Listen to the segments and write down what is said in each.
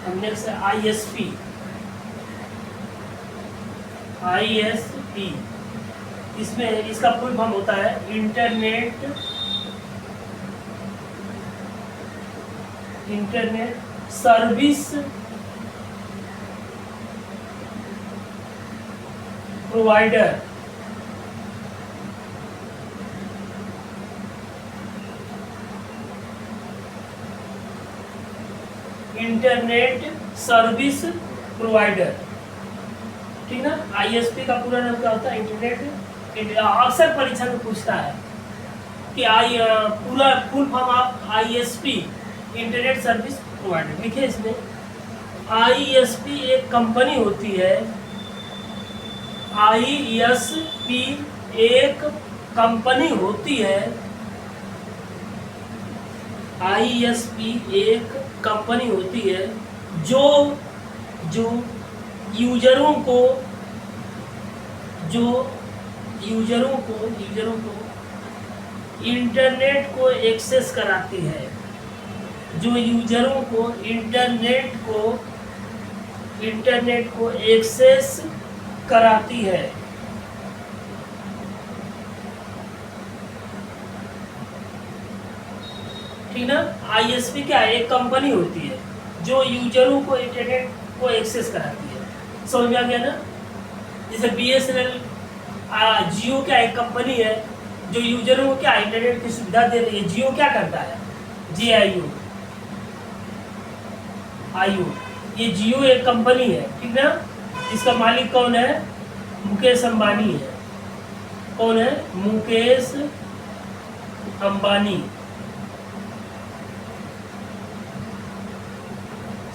अब नेक्स्ट है ISP। इसमें इसका फुल फॉर्म होता है internet service provider. Internet service provider, ठीक ना। ISP का पूरा नाम क्या होता है? अक्सर परीक्षा में पूछता है कि पूरा full form of ISP internet service provider लिखे। इसमें ISP एक कंपनी होती है। ISP एक कंपनी होती है। ISP एक कंपनी होती है जो यूजरों को इंटरनेट को एक्सेस कराती है। जो यूजरों को इंटरनेट को एक्सेस कराती है। ठीक ना। ISP क्या है? एक कंपनी होती है जो यूजरों को इंटरनेट को एक्सेस कराती है। समझ में आ गया ना। जैसे BSNL, जियो क्या एक कंपनी है जो यूजरों को क्या इंटरनेट की सुविधा दे रही है। जियो क्या करता है? JIO, ये जियो एक कंपनी है, ठीक ना। इसका मालिक कौन है? मुकेश अंबानी है। कौन है? मुकेश अंबानी।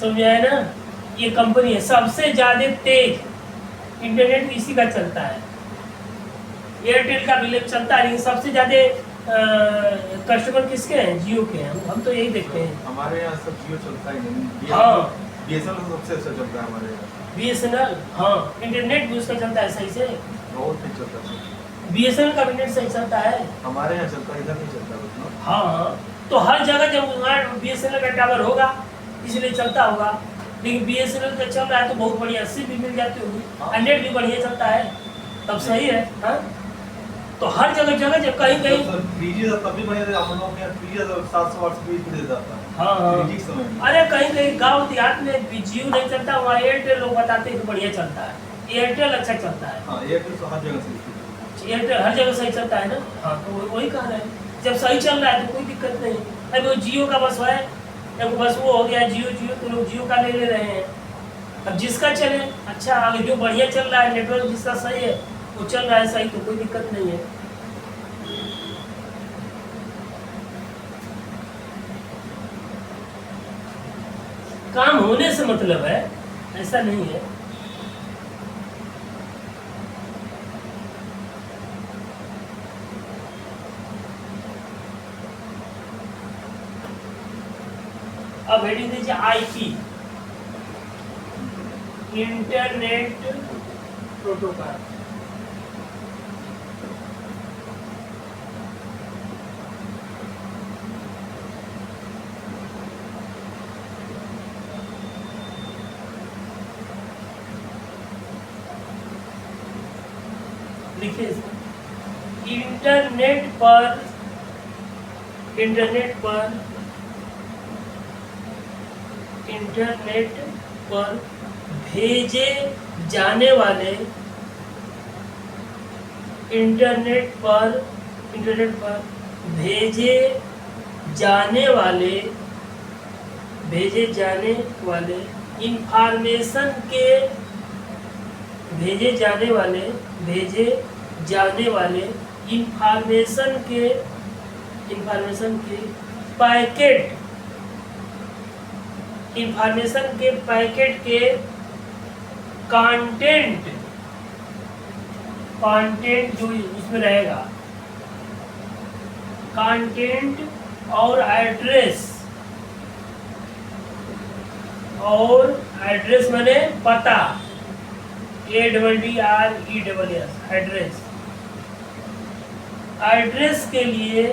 समझ आया ना। ये कंपनी है। सबसे ज्यादा तेज इंटरनेट इसी का चलता है। एयरटेल का भी चलता है, लेकिन सबसे ज्यादा कस्टमर किसके हैं? जियो के हैं। हम तो यही देखते हैं। हमारे यहाँ सब जियो चलता ही नहीं। हाँ, BSNL सबसे अच्छा चलता है हमारे यहाँ। BSNL, हाँ, इंटरनेट भी उसका चलता है सही से। बहुत नहीं चलता है। BSNL का इंटरनेट सही चलता है। हमारे यहाँ चलता है, इधर नहीं चलता उतना। हाँ, तो हर जगह जब BSNL का टावर होगा इसलिए चलता होगा। लेकिन BSNL का चल रहा है तो बहुत बढ़िया, सिम भी मिल जाती होगी, नेट भी बढ़िया चलता है, तब सही है। हाँ, तो हर जगह जब कहीं 3G तब भी बढ़िया, हम लोग यहाँ 700 स्पीड दे जाता है। हाँ, 3G समय में। अरे कहीं गांव देहात में जियो नहीं चलता, वहाँ एयरटेल लोग बताते हैं कि बढ़िया चलता है। एयरटेल अच्छा चलता है। हाँ, एयरटेल तो हर जगह सही। एयरटेल हर जगह सही चलता है ना। हाँ, तो वही कह रहे हैं, जब सही चल रहा है तो कोई दिक्कत नहीं। अभी वो जियो का बस है, बस वो हो गया जियो तो लोग जियो का ले रहे हैं। अब जिसका चले अच्छा, आगे जो बढ़िया चल रहा है, नेटवर्क जिसका सही है वो चल रहा है सही, तो कोई दिक्कत नहीं है। काम होने से मतलब है, ऐसा नहीं है। अब हेडिंग दीजिए IP, इंटरनेट प्रोटोकॉल। लिखिए इंटरनेट पर भेजे जाने वाले इंफॉर्मेशन के पैकेट के कंटेंट जो उसमें रहेगा, कंटेंट और एड्रेस माने पता, ADDRESS, एड्रेस के लिए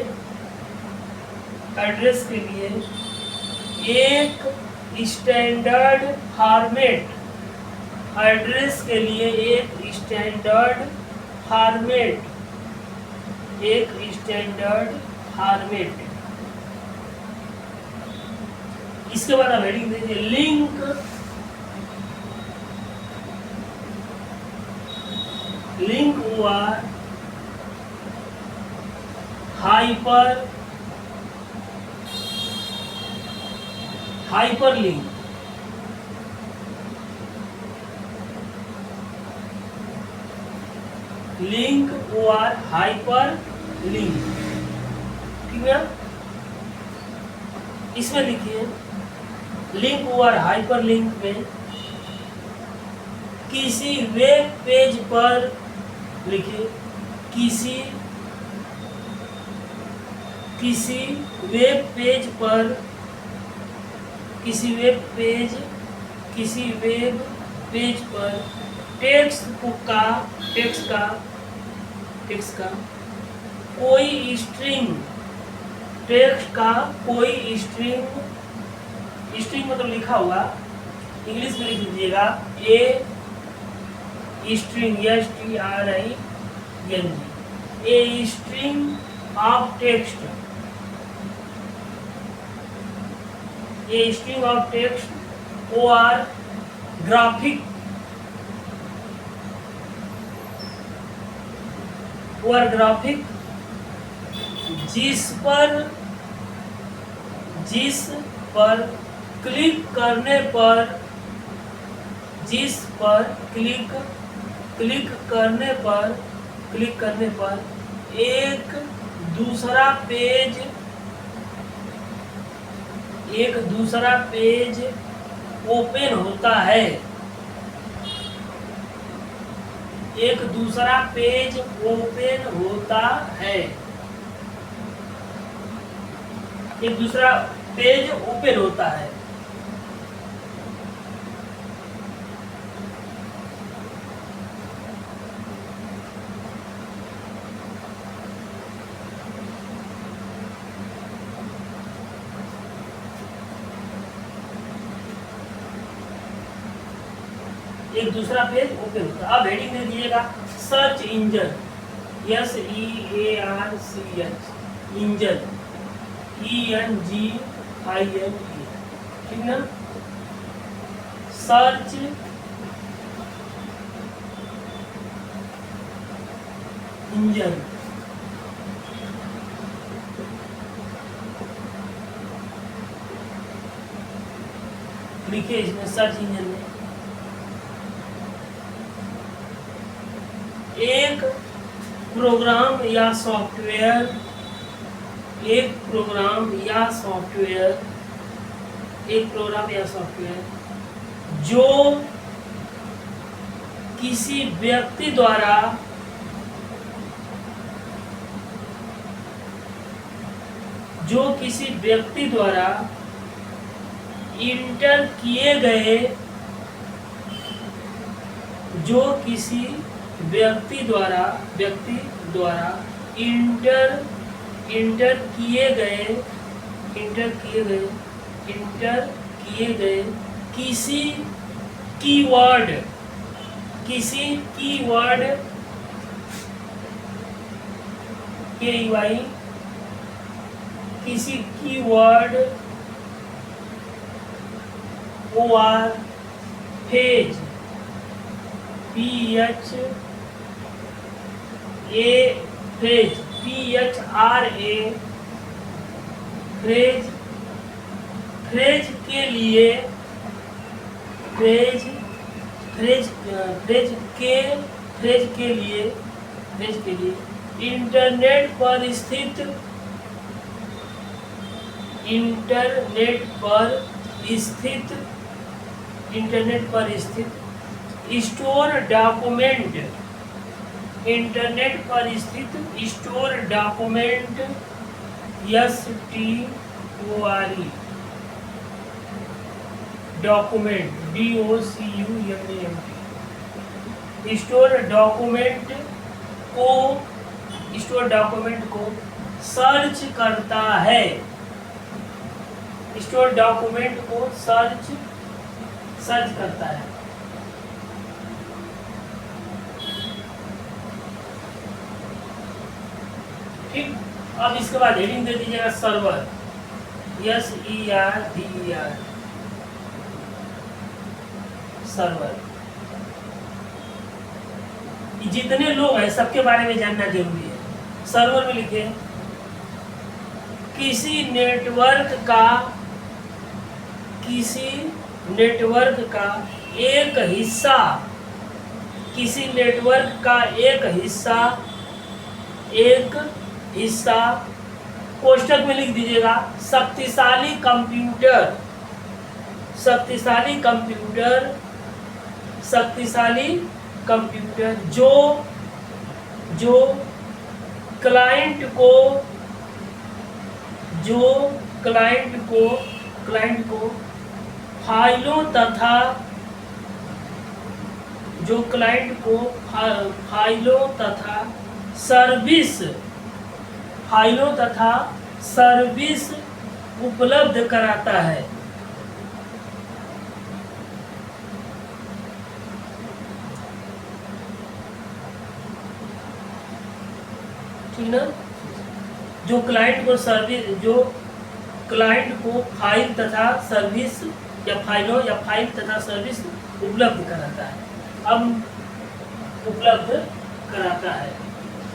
एक स्टैंडर्ड फॉर्मेट, एड्रेस के लिए एक स्टैंडर्ड फॉर्मेट, एक स्टैंडर्ड फॉर्मेट। इसके बाद आप हेडिंग दीजिए लिंक, लिंक हुआ हाइपर, हाइपरलिंक, लिंक और हाइपर लिंक। ठीक है, इसमें लिखिए लिंक और हाइपर लिंक में किसी वेब पेज पर लिखिए, किसी वेब पेज पर, किसी वेब पेज पर टेक्स्ट का कोई स्ट्रिंग, टेक्स्ट का कोई स्ट्रिंग मतलब लिखा हुआ, इंग्लिश में लिख दीजिएगा a string, STRING, a string of text, a string of text और ग्राफिक, जिस पर क्लिक करने पर, एक दूसरा पेज ओपन होता है, एक दूसरा पेज ओपन होता है, एक दूसरा पेज ओपन होता है। एक दूसरा पेज ओपन होता है। अब हेडिंग दे दीजिएगा search engine, SEARCH, engine, ENGINE, ठीक ना। सर्च इंजन, लिखिए इसमें सर्च इंजन में एक प्रोग्राम या सॉफ्टवेयर, जो किसी व्यक्ति द्वारा इंटर किए गए, जो किसी व्यक्ति द्वारा इंटर किए गए किसी कीवर्ड, किसी कीवर्ड और पेज, फ्रेज के लिए इंटरनेट पर स्थित स्टोर डॉक्यूमेंट, इंटरनेट पर स्थित store document, STORE document, DOCUMENT, store document को सर्च करता है, स्टोर डॉक्यूमेंट को सर्च करता है। ठीक, अब इसके बाद हेडिंग दे दीजिएगा सर्वर, SERVER, सर्वर। जितने लोग हैं सबके बारे में जानना जरूरी है। सर्वर में लिखे किसी नेटवर्क का एक हिस्सा, किसी नेटवर्क का एक हिस्सा कोष्टक में लिख दीजिएगा शक्तिशाली कंप्यूटर जो क्लाइंट को फाइलों तथा सर्विस उपलब्ध कराता है। ठीक ना? जो क्लाइंट को फाइल तथा सर्विस या फाइल तथा सर्विस उपलब्ध कराता है।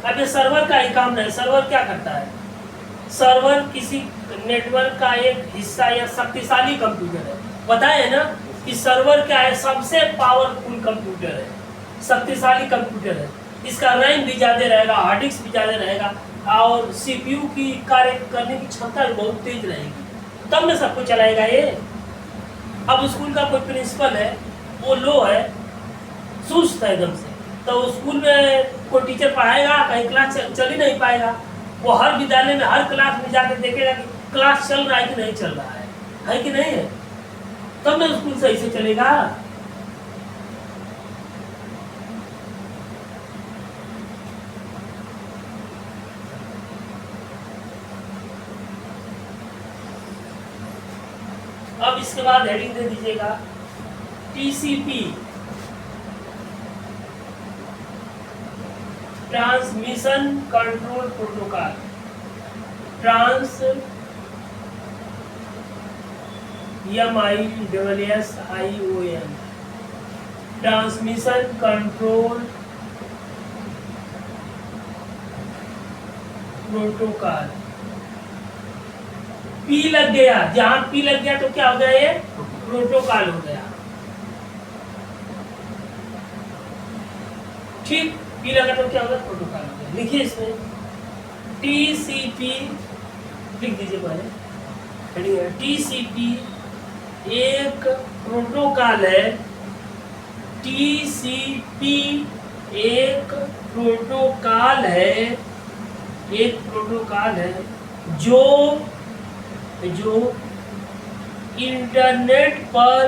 अब ये सर्वर का ही काम नहीं। सर्वर क्या करता है? सर्वर किसी नेटवर्क का एक हिस्सा या शक्तिशाली कंप्यूटर है। बताए ना कि सर्वर क्या है? सबसे पावरफुल कंप्यूटर है, शक्तिशाली कंप्यूटर है। इसका रैम भी ज़्यादा रहेगा, हार्ड डिस्क भी ज़्यादा रहेगा और CPU की कार्य करने की क्षमता भी बहुत तेज रहेगी, तब में सबको चलाएगा ये। अब स्कूल का कोई प्रिंसिपल है, वो लो है, सुस्त है एकदम से, तो स्कूल में कोई टीचर पढ़ाएगा, कहीं क्लास चल ही नहीं पाएगा। वो हर विद्यालय में हर क्लास में जाकर देखेगा कि क्लास चल रहा है कि नहीं चल रहा है कि नहीं है, तब ना स्कूल सही से चलेगा। अब इसके बाद हेडिंग दे दीजिएगा TCP, transmission control protocol. TRANSMISSION, transmission control protocol. P लग गया, जहां P लग गया तो क्या हो गया? ये प्रोटोकॉल हो गया। ठीक, P लगा तो क्या होगा? प्रोटोकॉल हो गया। लिखिए इसमें TCP, लिख दीजिए पहले। TCP एक प्रोटोकॉल है। TCP एक प्रोटोकॉल है जो इंटरनेट पर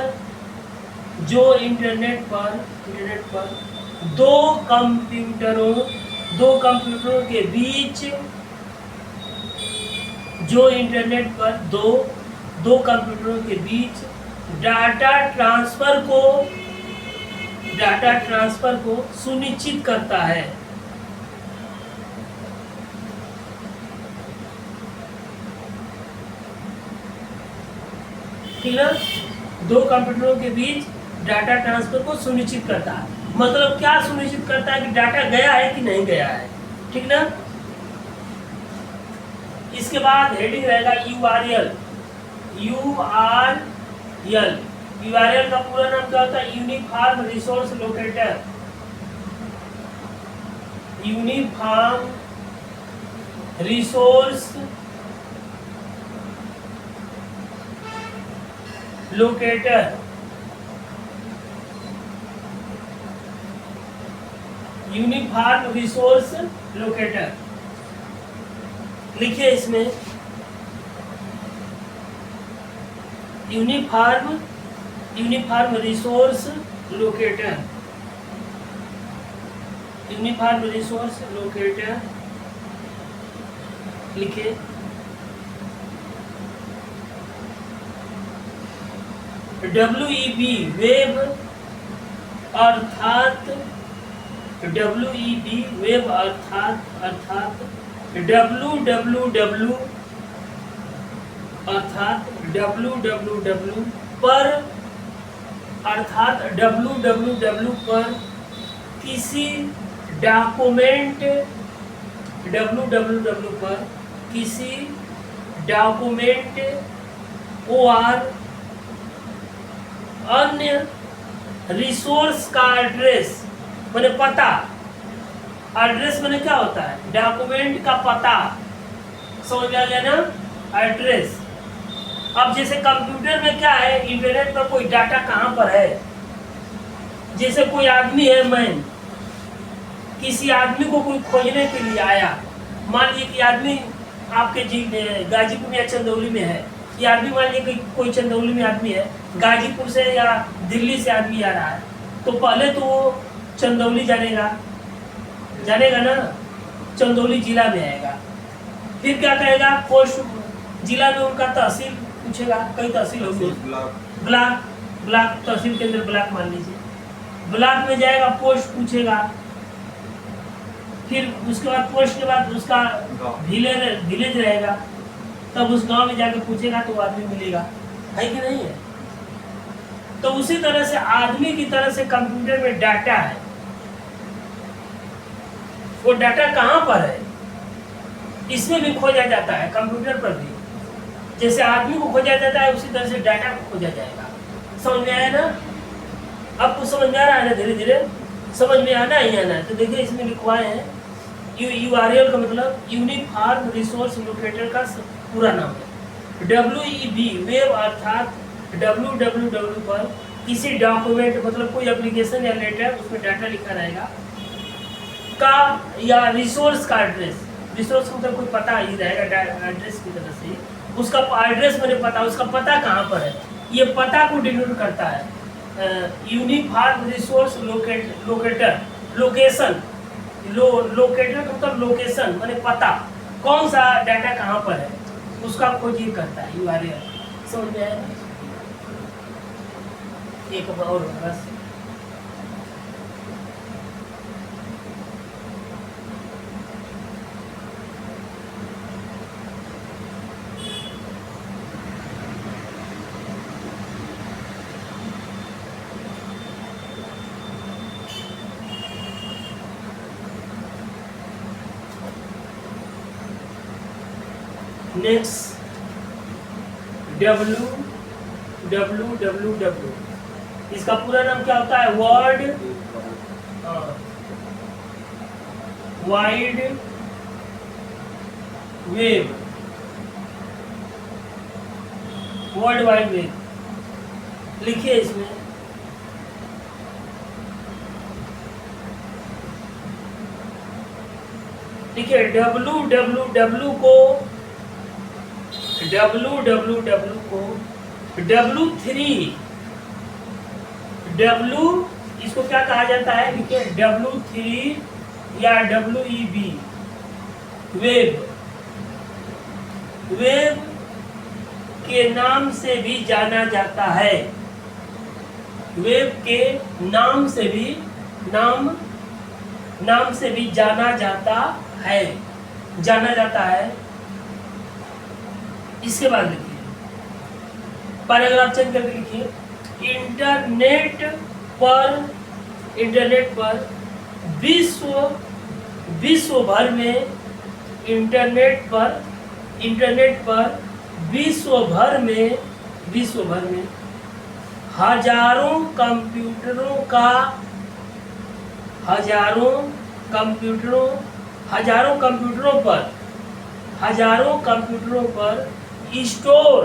दो कंप्यूटरों के बीच डाटा ट्रांसफर को सुनिश्चित करता है। ठीक है? दो कंप्यूटरों के बीच डाटा ट्रांसफर को सुनिश्चित करता है। मतलब क्या सुनिश्चित करता है? कि डाटा गया है कि नहीं गया है। ठीक ना? इसके बाद हेडिंग रहेगा URL। URL का पूरा नाम क्या होता है? Uniform resource locator. Uniform resource locator. Uniform resource locator लिखिए इसमें uniform resource locator. Uniform resource locator लिखिए। WEB वेब अर्थात WEB वेब अर्थात www अर्थात www पर अर्थात www पर किसी डॉक्यूमेंट www पर किसी डॉक्यूमेंट और अन्य रिसोर्स का एड्रेस मैंने पता। एड्रेस मैंने क्या होता है? डॉक्यूमेंट का पता, समझ में आ गया ना? एड्रेस। अब जैसे कंप्यूटर में क्या है, इंटरनेट पर कोई डाटा कहाँ पर है, जैसे कोई आदमी है, मैं किसी आदमी को कोई खोजने के लिए आया, मान लीजिए कि आदमी आपके गाजीपुर या चंदौली में है, ये आदमी मान लीजिए कोई चंदौली में आदमी है, गाजीपुर से या दिल्ली से आदमी आ रहा है, तो पहले तो वो चंदौली जानेगा ना, चंदौली जिला में आएगा, फिर क्या कहेगा, पोस्ट जिला में उनका तहसील पूछेगा, कई तहसील होगी, ब्लॉक तहसील के अंदर ब्लॉक मान लीजिए, ब्लॉक में जाएगा, पोस्ट पूछेगा, फिर उसके बाद पोस्ट के बाद उसका विलेज रहेगा, तब उस गांव में जाकर पूछेगा तो आदमी मिलेगा, है कि नहीं है? तो उसी तरह से आदमी की तरह से कंप्यूटर में डाटा है, वो डाटा कहाँ पर है, इसमें भी खोजा जाता है, कंप्यूटर पर भी जैसे आदमी को खोजा जाता है उसी तरह से डाटा को खोजा जाएगा। समझ में आया ना? आपको समझ में आ रहा है ना? धीरे धीरे समझ में आना ही आना है। तो देखिए इसमें लिखवाए हैं, URL का मतलब यूनिफॉर्म रिसोर्स लोकेटर का पूरा नाम है। WEB वेब अर्थात www पर किसी डॉक्यूमेंट मतलब कोई एप्लीकेशन या लेटर उसमें डाटा लिखा रहेगा का या रिसोर्स का एड्रेस, रिसोर्स का मतलब कोई पता ही रहेगा एड्रेस की तरह से, उसका एड्रेस मैंने पता, उसका पता कहाँ पर है, ये पता को डिनोट करता है। Uniform resource locator, location, locator का मतलब लोकेशन मैंने पता, कौन सा डाटा कहाँ पर है उसका खोज करता है URL। समझ में आया? एक और बस नेक्स्ट www, इसका पूरा नाम क्या होता है? World wide web, world wide web लिखिए इसमें। देखिए www को W3 W इसको क्या कहा जाता है? देखिए W3 या WEB वेब, वेब के नाम से भी जाना जाता है, वेब के नाम से भी नाम से भी जाना जाता है। इसके बाद लिखिए पैराग्राफ चेंज करके लिखिए, इंटरनेट पर विश्व भर में हजारों कंप्यूटरों पर स्टोर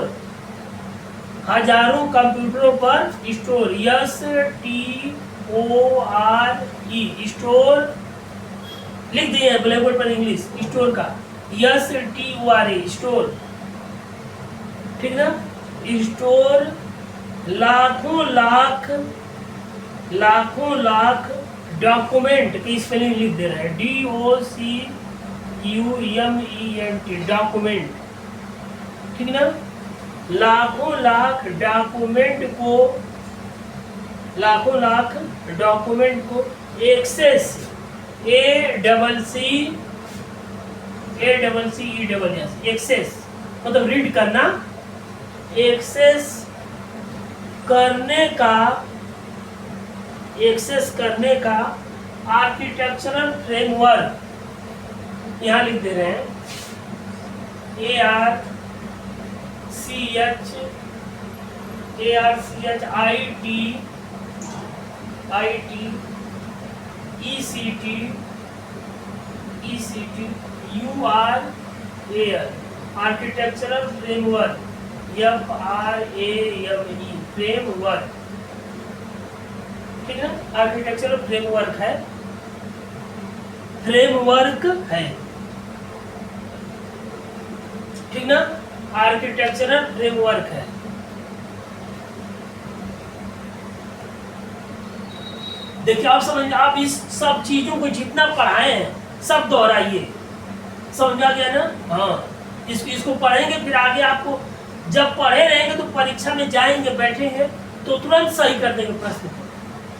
स्टोर लिख दिए हैं ब्लैक बोर्ड पर इंग्लिश स्टोर का STORE स्टोर, ठीक ना? स्टोर लाखों लाख डॉक्यूमेंट की स्पेलिंग लिख दे रहा है DOCUMENT डॉक्यूमेंट, ठीक ना? लाखों लाख डॉक्यूमेंट को एक्सेस एक्सेस मतलब रीड करना, एक्सेस करने का आर्किटेक्चरल फ्रेमवर्क, यहाँ लिख दे रहे हैं आर्किटेक्चरल फ्रेमवर्क, फ्रेमवर्क, ठीक है। आर्किटेक्चरल फ्रेमवर्क है, ठीक ना, आर्किटेक्चरल फ्रेमवर्क है। देखिए आप समझ, आप इस सब चीजों को जितना पढ़ाए हैं सब दोहराइए, समझा गया ना। हाँ, इसको पढ़ेंगे, फिर आगे आपको जब पढ़े रहेंगे तो परीक्षा में जाएंगे, बैठेंगे तो तुरंत सही कर देंगे प्रश्न को,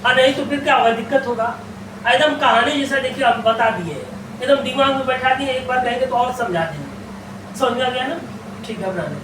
और नहीं तो फिर क्या होगा, दिक्कत होगा। एकदम कहानी जैसा देखिए आप बता दिए, एकदम दिमाग में बैठा दिए, एक बार कहेंगे तो और समझा देंगे, समझा गया ना। ठीक है, बनाने